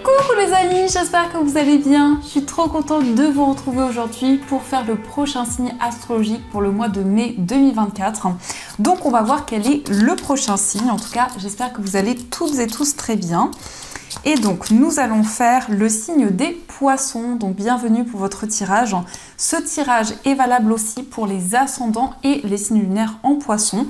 Coucou les amis, j'espère que vous allez bien. Je suis trop contente de vous retrouver aujourd'hui pour faire le prochain signe astrologique pour le mois de mai 2024. Donc on va voir quel est le prochain signe. En tout cas, j'espère que vous allez toutes et tous très bien. Et donc nous allons faire le signe des poissons. Donc bienvenue pour votre tirage. Ce tirage est valable aussi pour les ascendants et les signes lunaires en poissons.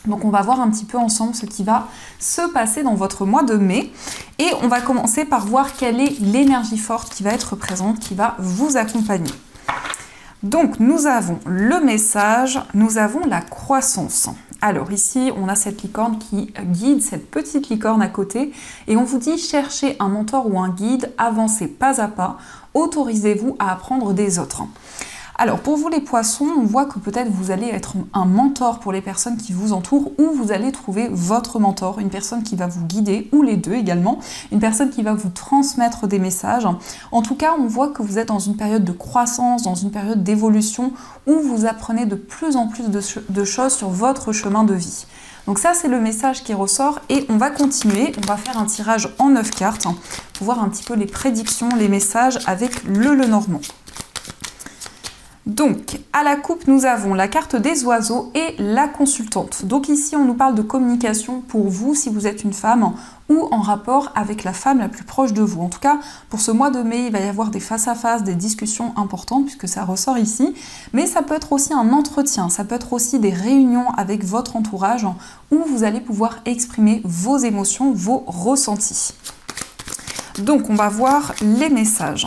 Donc on va voir un petit peu ensemble ce qui va se passer dans votre mois de mai. Et on va commencer par voir quelle est l'énergie forte qui va être présente, qui va vous accompagner. Donc nous avons le message, nous avons la croissance. Alors ici, on a cette licorne qui guide, cette petite licorne à côté. Et on vous dit, cherchez un mentor ou un guide, avancez pas à pas, autorisez-vous à apprendre des autres. Alors pour vous les poissons, on voit que peut-être vous allez être un mentor pour les personnes qui vous entourent ou vous allez trouver votre mentor, une personne qui va vous guider, ou les deux également, une personne qui va vous transmettre des messages. En tout cas, on voit que vous êtes dans une période de croissance, dans une période d'évolution où vous apprenez de plus en plus de choses sur votre chemin de vie. Donc ça, c'est le message qui ressort et on va continuer. On va faire un tirage en 9 cartes pour voir un petit peu les prédictions, les messages avec le Lenormand. Donc, à la coupe, nous avons la carte des oiseaux et la consultante. Donc ici, on nous parle de communication pour vous, si vous êtes une femme, ou en rapport avec la femme la plus proche de vous. En tout cas, pour ce mois de mai, il va y avoir des face-à-face, des discussions importantes, puisque ça ressort ici. Mais ça peut être aussi un entretien, ça peut être aussi des réunions avec votre entourage, où vous allez pouvoir exprimer vos émotions, vos ressentis. Donc, on va voir les messages.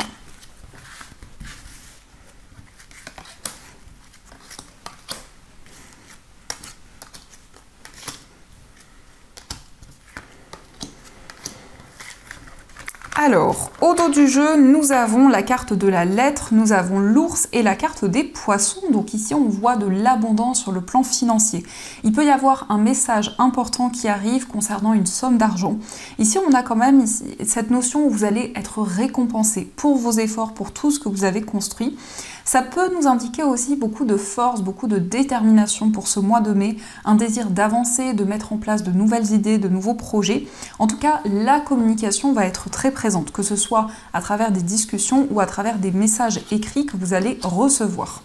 Alors, au dos du jeu, nous avons la carte de la lettre, nous avons l'ours et la carte des poissons. Donc ici, on voit de l'abondance sur le plan financier. Il peut y avoir un message important qui arrive concernant une somme d'argent. Ici, on a quand même cette notion où vous allez être récompensé pour vos efforts, pour tout ce que vous avez construit. Ça peut nous indiquer aussi beaucoup de force, beaucoup de détermination pour ce mois de mai, un désir d'avancer, de mettre en place de nouvelles idées, de nouveaux projets. En tout cas, la communication va être très présente, que ce soit à travers des discussions ou à travers des messages écrits que vous allez recevoir.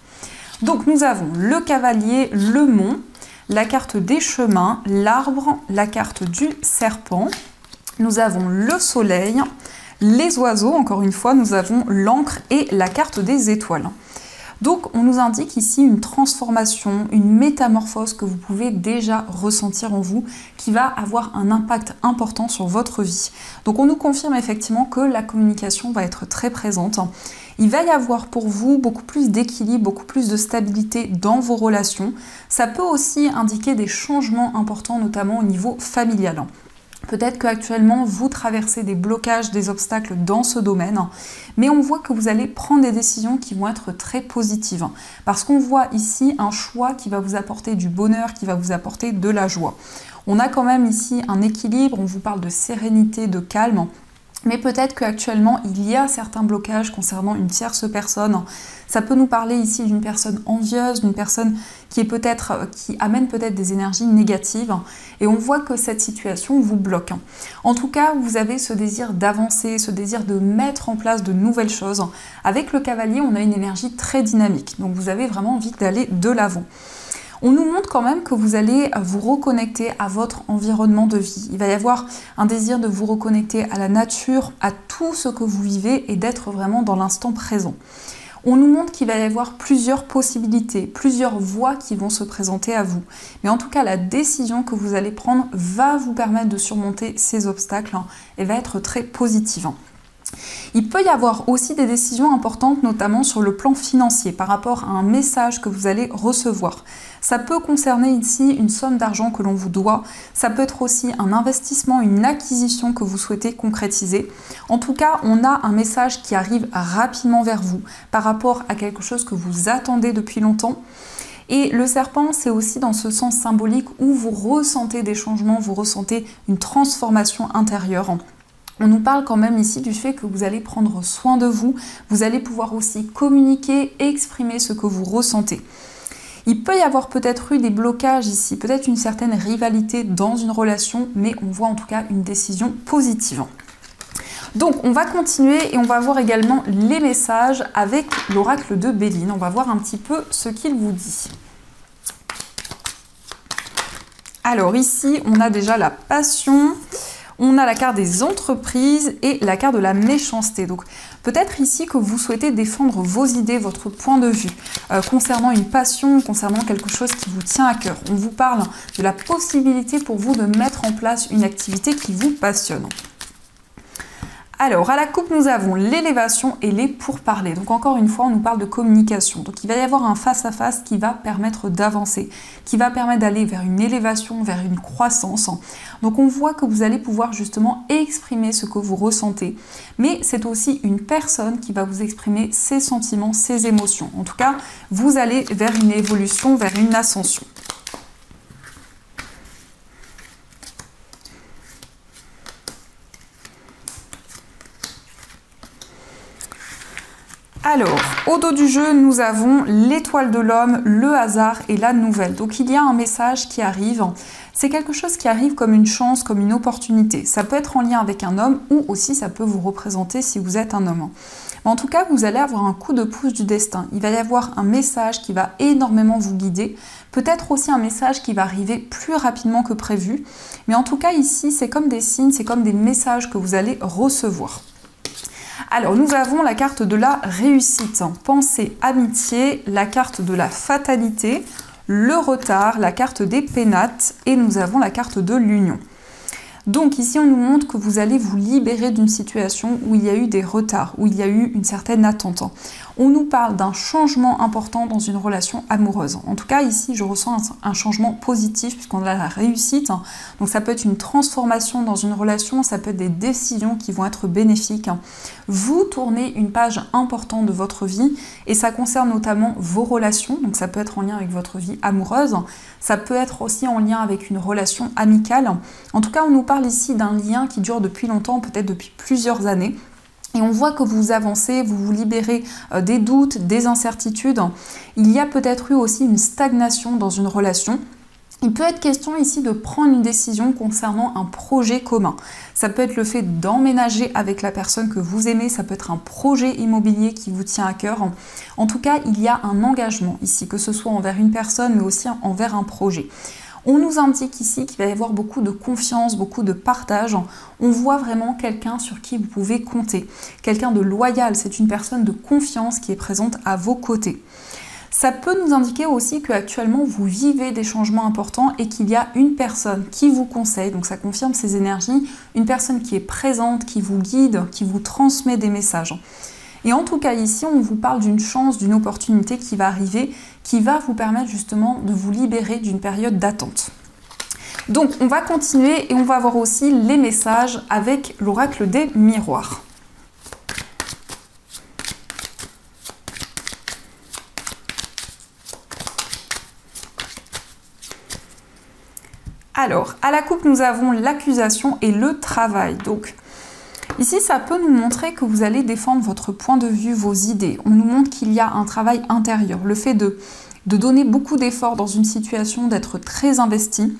Donc nous avons le cavalier, le mont, la carte des chemins, l'arbre, la carte du serpent, nous avons le soleil, les oiseaux, encore une fois, nous avons l'encre et la carte des étoiles. Donc on nous indique ici une transformation, une métamorphose que vous pouvez déjà ressentir en vous, qui va avoir un impact important sur votre vie. Donc on nous confirme effectivement que la communication va être très présente. Il va y avoir pour vous beaucoup plus d'équilibre, beaucoup plus de stabilité dans vos relations. Ça peut aussi indiquer des changements importants, notamment au niveau familial. Peut-être qu'actuellement, vous traversez des blocages, des obstacles dans ce domaine, mais on voit que vous allez prendre des décisions qui vont être très positives. Parce qu'on voit ici un choix qui va vous apporter du bonheur, qui va vous apporter de la joie. On a quand même ici un équilibre, on vous parle de sérénité, de calme. Mais peut-être qu'actuellement, il y a certains blocages concernant une tierce personne. Ça peut nous parler ici d'une personne envieuse, d'une personne qui amène peut-être des énergies négatives. Et on voit que cette situation vous bloque. En tout cas, vous avez ce désir d'avancer, ce désir de mettre en place de nouvelles choses. Avec le cavalier, on a une énergie très dynamique. Donc vous avez vraiment envie d'aller de l'avant. On nous montre quand même que vous allez vous reconnecter à votre environnement de vie. Il va y avoir un désir de vous reconnecter à la nature, à tout ce que vous vivez et d'être vraiment dans l'instant présent. On nous montre qu'il va y avoir plusieurs possibilités, plusieurs voies qui vont se présenter à vous. Mais en tout cas, la décision que vous allez prendre va vous permettre de surmonter ces obstacles et va être très positive. Il peut y avoir aussi des décisions importantes, notamment sur le plan financier, par rapport à un message que vous allez recevoir. Ça peut concerner ici une somme d'argent que l'on vous doit, ça peut être aussi un investissement, une acquisition que vous souhaitez concrétiser. En tout cas, on a un message qui arrive rapidement vers vous par rapport à quelque chose que vous attendez depuis longtemps. Et le serpent, c'est aussi dans ce sens symbolique où vous ressentez des changements, vous ressentez une transformation intérieure. On nous parle quand même ici du fait que vous allez prendre soin de vous, vous allez pouvoir aussi communiquer et exprimer ce que vous ressentez. Il peut y avoir peut-être eu des blocages ici, peut-être une certaine rivalité dans une relation, mais on voit en tout cas une décision positive. Donc on va continuer et on va voir également les messages avec l'oracle de Béline. On va voir un petit peu ce qu'il vous dit. Alors ici, on a déjà la passion, on a la carte des entreprises et la carte de la méchanceté. Donc peut-être ici que vous souhaitez défendre vos idées, votre point de vue, concernant une passion, concernant quelque chose qui vous tient à cœur. On vous parle de la possibilité pour vous de mettre en place une activité qui vous passionne. Alors, à la coupe, nous avons l'élévation et les pourparlers. Donc, encore une fois, on nous parle de communication. Donc, il va y avoir un face-à-face qui va permettre d'avancer, qui va permettre d'aller vers une élévation, vers une croissance. Donc, on voit que vous allez pouvoir justement exprimer ce que vous ressentez. Mais c'est aussi une personne qui va vous exprimer ses sentiments, ses émotions. En tout cas, vous allez vers une évolution, vers une ascension. Alors, au dos du jeu, nous avons l'étoile de l'homme, le hasard et la nouvelle. Donc, il y a un message qui arrive. C'est quelque chose qui arrive comme une chance, comme une opportunité. Ça peut être en lien avec un homme ou aussi ça peut vous représenter si vous êtes un homme. Mais en tout cas, vous allez avoir un coup de pouce du destin. Il va y avoir un message qui va énormément vous guider. Peut-être aussi un message qui va arriver plus rapidement que prévu. Mais en tout cas, ici, c'est comme des signes, c'est comme des messages que vous allez recevoir. Alors, nous avons la carte de la réussite, pensée, amitié, la carte de la fatalité, le retard, la carte des pénates et nous avons la carte de l'union. Donc ici, on nous montre que vous allez vous libérer d'une situation où il y a eu des retards, où il y a eu une certaine attente. On nous parle d'un changement important dans une relation amoureuse. En tout cas, ici, je ressens un changement positif puisqu'on a la réussite. Donc ça peut être une transformation dans une relation, ça peut être des décisions qui vont être bénéfiques. Vous tournez une page importante de votre vie et ça concerne notamment vos relations. Donc ça peut être en lien avec votre vie amoureuse, ça peut être aussi en lien avec une relation amicale. En tout cas, on nous parle ici d'un lien qui dure depuis longtemps, peut-être depuis plusieurs années. Et on voit que vous avancez, vous vous libérez des doutes, des incertitudes. Il y a peut-être eu aussi une stagnation dans une relation. Il peut être question ici de prendre une décision concernant un projet commun. Ça peut être le fait d'emménager avec la personne que vous aimez, ça peut être un projet immobilier qui vous tient à cœur. En tout cas, il y a un engagement ici, que ce soit envers une personne, mais aussi envers un projet. On nous indique ici qu'il va y avoir beaucoup de confiance, beaucoup de partage. On voit vraiment quelqu'un sur qui vous pouvez compter. Quelqu'un de loyal, c'est une personne de confiance qui est présente à vos côtés. Ça peut nous indiquer aussi qu'actuellement vous vivez des changements importants et qu'il y a une personne qui vous conseille, donc ça confirme ces énergies, une personne qui est présente, qui vous guide, qui vous transmet des messages. Et en tout cas ici, on vous parle d'une chance, d'une opportunité qui va arriver, qui va vous permettre justement de vous libérer d'une période d'attente. Donc on va continuer et on va voir aussi les messages avec l'oracle des miroirs. Alors, à la coupe, nous avons l'accusation et le travail. Donc, ici, ça peut nous montrer que vous allez défendre votre point de vue, vos idées. On nous montre qu'il y a un travail intérieur, le fait de donner beaucoup d'efforts dans une situation, d'être très investi.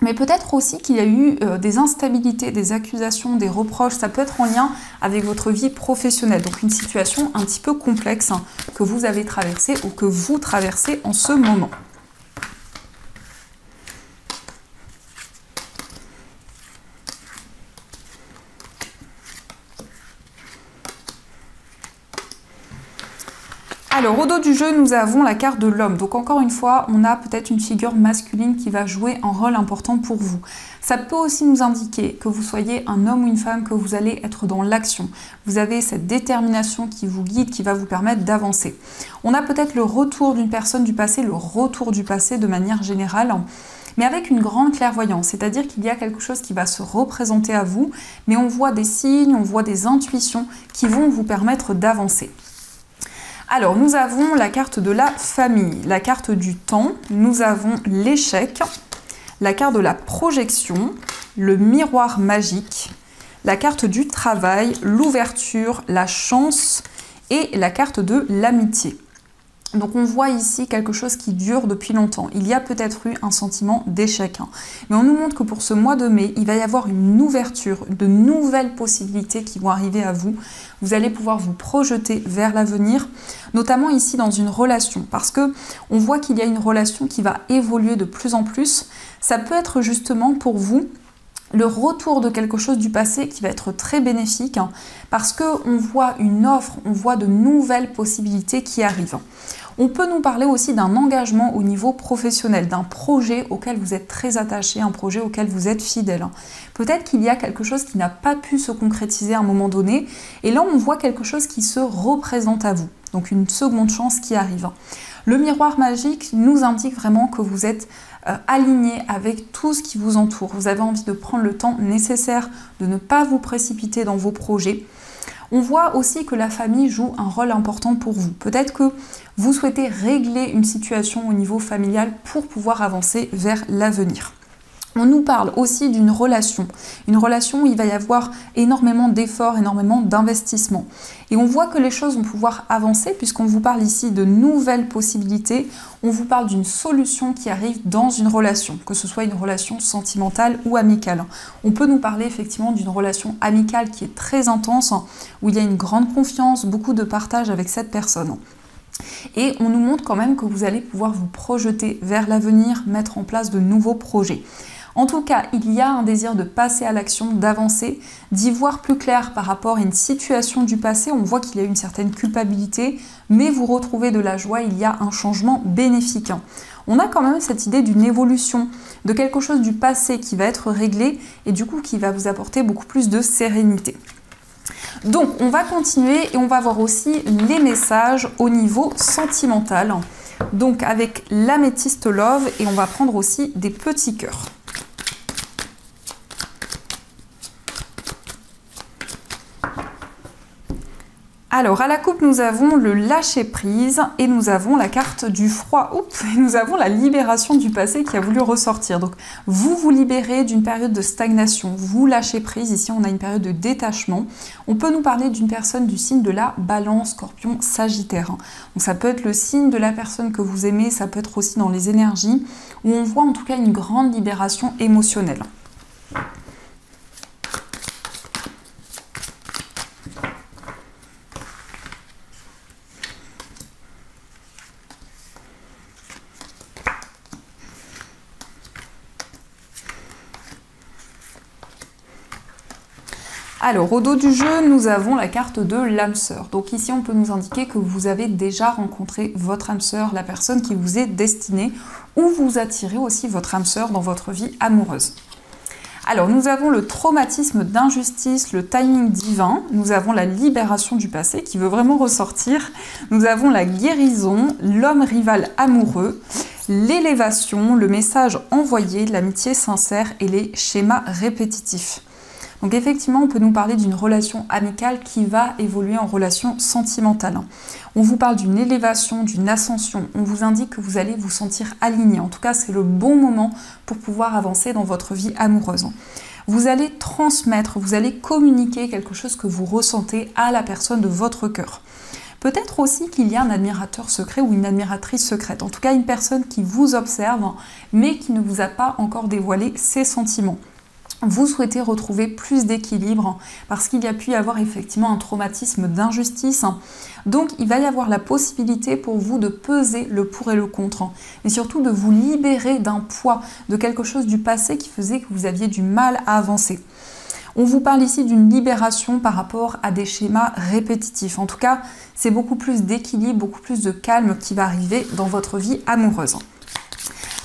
Mais peut-être aussi qu'il y a eu des instabilités, des accusations, des reproches. Ça peut être en lien avec votre vie professionnelle. Donc, une situation un petit peu complexe que vous avez traversée ou que vous traversez en ce moment. Alors, au dos du jeu, nous avons la carte de l'homme. Donc, encore une fois, on a peut-être une figure masculine qui va jouer un rôle important pour vous. Ça peut aussi nous indiquer que vous soyez un homme ou une femme, que vous allez être dans l'action. Vous avez cette détermination qui vous guide, qui va vous permettre d'avancer. On a peut-être le retour d'une personne du passé, le retour du passé de manière générale, mais avec une grande clairvoyance, c'est-à-dire qu'il y a quelque chose qui va se représenter à vous, mais on voit des signes, on voit des intuitions qui vont vous permettre d'avancer. Alors, nous avons la carte de la famille, la carte du temps, nous avons l'échec, la carte de la projection, le miroir magique, la carte du travail, l'ouverture, la chance et la carte de l'amitié. Donc on voit ici quelque chose qui dure depuis longtemps. Il y a peut-être eu un sentiment d'échec. Mais on nous montre que pour ce mois de mai, il va y avoir une ouverture, de nouvelles possibilités qui vont arriver à vous. Vous allez pouvoir vous projeter vers l'avenir, notamment ici dans une relation. Parce que on voit qu'il y a une relation qui va évoluer de plus en plus. Ça peut être justement pour vous le retour de quelque chose du passé qui va être très bénéfique parce qu'on voit une offre, on voit de nouvelles possibilités qui arrivent. On peut nous parler aussi d'un engagement au niveau professionnel, d'un projet auquel vous êtes très attaché, un projet auquel vous êtes fidèle. Peut-être qu'il y a quelque chose qui n'a pas pu se concrétiser à un moment donné, et là on voit quelque chose qui se représente à vous, donc une seconde chance qui arrive. Le miroir magique nous indique vraiment que vous êtes aligné avec tout ce qui vous entoure. Vous avez envie de prendre le temps nécessaire, de ne pas vous précipiter dans vos projets. On voit aussi que la famille joue un rôle important pour vous. Peut-être que vous souhaitez régler une situation au niveau familial pour pouvoir avancer vers l'avenir. On nous parle aussi d'une relation où il va y avoir énormément d'efforts, énormément d'investissements. Et on voit que les choses vont pouvoir avancer puisqu'on vous parle ici de nouvelles possibilités, on vous parle d'une solution qui arrive dans une relation, que ce soit une relation sentimentale ou amicale. On peut nous parler effectivement d'une relation amicale qui est très intense, où il y a une grande confiance, beaucoup de partage avec cette personne. Et on nous montre quand même que vous allez pouvoir vous projeter vers l'avenir, mettre en place de nouveaux projets. En tout cas, il y a un désir de passer à l'action, d'avancer, d'y voir plus clair par rapport à une situation du passé. On voit qu'il y a une certaine culpabilité, mais vous retrouvez de la joie, il y a un changement bénéfique. On a quand même cette idée d'une évolution, de quelque chose du passé qui va être réglé et du coup qui va vous apporter beaucoup plus de sérénité. Donc, on va continuer et on va voir aussi les messages au niveau sentimental. Donc, avec l'améthyste love et on va prendre aussi des petits cœurs. Alors, à la coupe, nous avons le lâcher-prise et nous avons la carte du froid. Oups, et nous avons la libération du passé qui a voulu ressortir. Donc, vous vous libérez d'une période de stagnation, vous lâchez prise. Ici, on a une période de détachement. On peut nous parler d'une personne du signe de la Balance, Scorpion, Sagittaire. Donc, ça peut être le signe de la personne que vous aimez, ça peut être aussi dans les énergies, où on voit en tout cas une grande libération émotionnelle. Alors, au dos du jeu, nous avons la carte de l'âme sœur. Donc ici, on peut nous indiquer que vous avez déjà rencontré votre âme sœur, la personne qui vous est destinée, ou vous attirez aussi votre âme sœur dans votre vie amoureuse. Alors, nous avons le traumatisme d'injustice, le timing divin, nous avons la libération du passé qui veut vraiment ressortir, nous avons la guérison, l'homme rival amoureux, l'élévation, le message envoyé, l'amitié sincère et les schémas répétitifs. Donc effectivement, on peut nous parler d'une relation amicale qui va évoluer en relation sentimentale. On vous parle d'une élévation, d'une ascension. On vous indique que vous allez vous sentir aligné. En tout cas, c'est le bon moment pour pouvoir avancer dans votre vie amoureuse. Vous allez transmettre, vous allez communiquer quelque chose que vous ressentez à la personne de votre cœur. Peut-être aussi qu'il y a un admirateur secret ou une admiratrice secrète. En tout cas, une personne qui vous observe, mais qui ne vous a pas encore dévoilé ses sentiments. Vous souhaitez retrouver plus d'équilibre parce qu'il y a pu y avoir effectivement un traumatisme d'injustice. Donc il va y avoir la possibilité pour vous de peser le pour et le contre, mais surtout de vous libérer d'un poids, de quelque chose du passé qui faisait que vous aviez du mal à avancer. On vous parle ici d'une libération par rapport à des schémas répétitifs. En tout cas, c'est beaucoup plus d'équilibre, beaucoup plus de calme qui va arriver dans votre vie amoureuse.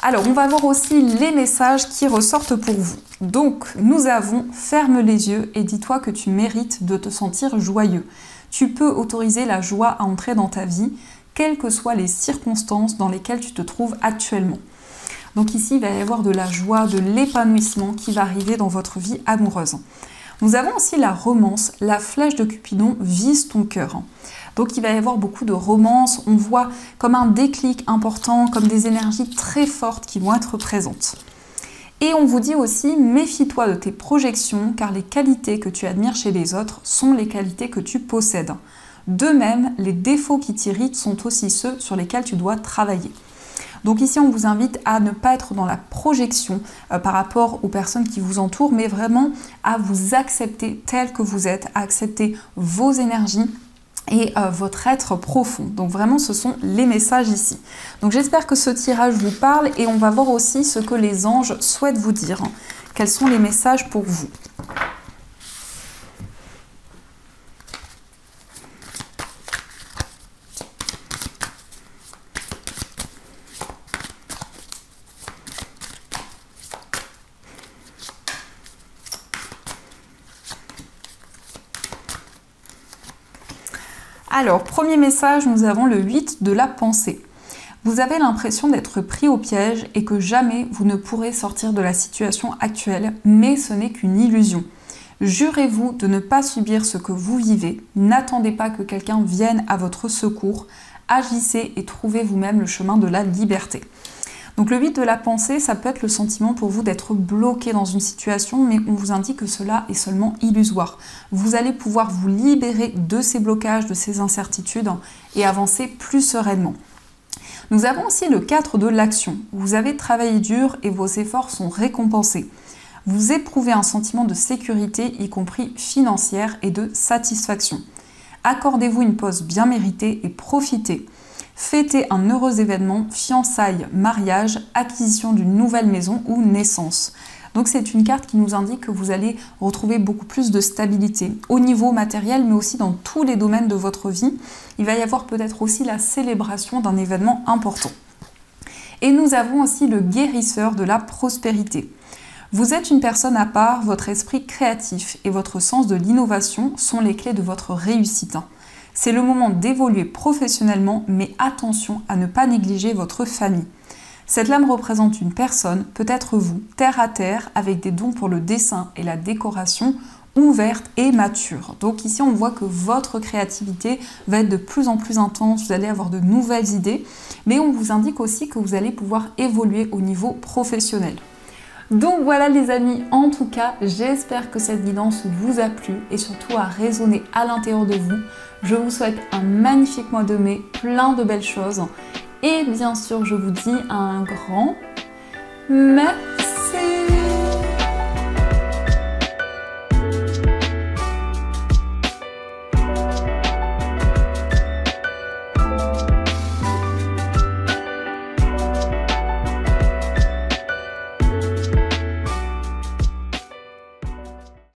Alors, on va voir aussi les messages qui ressortent pour vous. Donc, nous avons « Ferme les yeux et dis-toi que tu mérites de te sentir joyeux. Tu peux autoriser la joie à entrer dans ta vie, quelles que soient les circonstances dans lesquelles tu te trouves actuellement. » Donc ici, il va y avoir de la joie, de l'épanouissement qui va arriver dans votre vie amoureuse. Nous avons aussi la romance, la flèche de Cupidon vise ton cœur. Donc il va y avoir beaucoup de romance, on voit comme un déclic important, comme des énergies très fortes qui vont être présentes. Et on vous dit aussi, méfie-toi de tes projections, car les qualités que tu admires chez les autres sont les qualités que tu possèdes. De même, les défauts qui t'irritent sont aussi ceux sur lesquels tu dois travailler. Donc ici, on vous invite à ne pas être dans la projection par rapport aux personnes qui vous entourent, mais vraiment à vous accepter tel que vous êtes, à accepter vos énergies et votre être profond. Donc vraiment, ce sont les messages ici. Donc j'espère que ce tirage vous parle et on va voir aussi ce que les anges souhaitent vous dire. Quels sont les messages pour vous ? Alors, premier message, nous avons le 8 de la pensée. Vous avez l'impression d'être pris au piège et que jamais vous ne pourrez sortir de la situation actuelle, mais ce n'est qu'une illusion. Jurez-vous de ne pas subir ce que vous vivez, n'attendez pas que quelqu'un vienne à votre secours, agissez et trouvez vous-même le chemin de la liberté. Donc le 8 de la pensée, ça peut être le sentiment pour vous d'être bloqué dans une situation, mais on vous indique que cela est seulement illusoire. Vous allez pouvoir vous libérer de ces blocages, de ces incertitudes et avancer plus sereinement. Nous avons aussi le 4 de l'action. Vous avez travaillé dur et vos efforts sont récompensés. Vous éprouvez un sentiment de sécurité, y compris financière, et de satisfaction. Accordez-vous une pause bien méritée et profitez. Fêtez un heureux événement, fiançailles, mariage, acquisition d'une nouvelle maison ou naissance. Donc c'est une carte qui nous indique que vous allez retrouver beaucoup plus de stabilité au niveau matériel, mais aussi dans tous les domaines de votre vie. Il va y avoir peut-être aussi la célébration d'un événement important. Et nous avons aussi le guérisseur de la prospérité. Vous êtes une personne à part, votre esprit créatif et votre sens de l'innovation sont les clés de votre réussite. C'est le moment d'évoluer professionnellement, mais attention à ne pas négliger votre famille. Cette lame représente une personne, peut-être vous, terre à terre, avec des dons pour le dessin et la décoration, ouverte et mature. Donc ici, on voit que votre créativité va être de plus en plus intense, vous allez avoir de nouvelles idées, mais on vous indique aussi que vous allez pouvoir évoluer au niveau professionnel. Donc voilà les amis, en tout cas, j'espère que cette guidance vous a plu et surtout a résonné à l'intérieur de vous. Je vous souhaite un magnifique mois de mai, plein de belles choses. Et bien sûr, je vous dis un grand merci.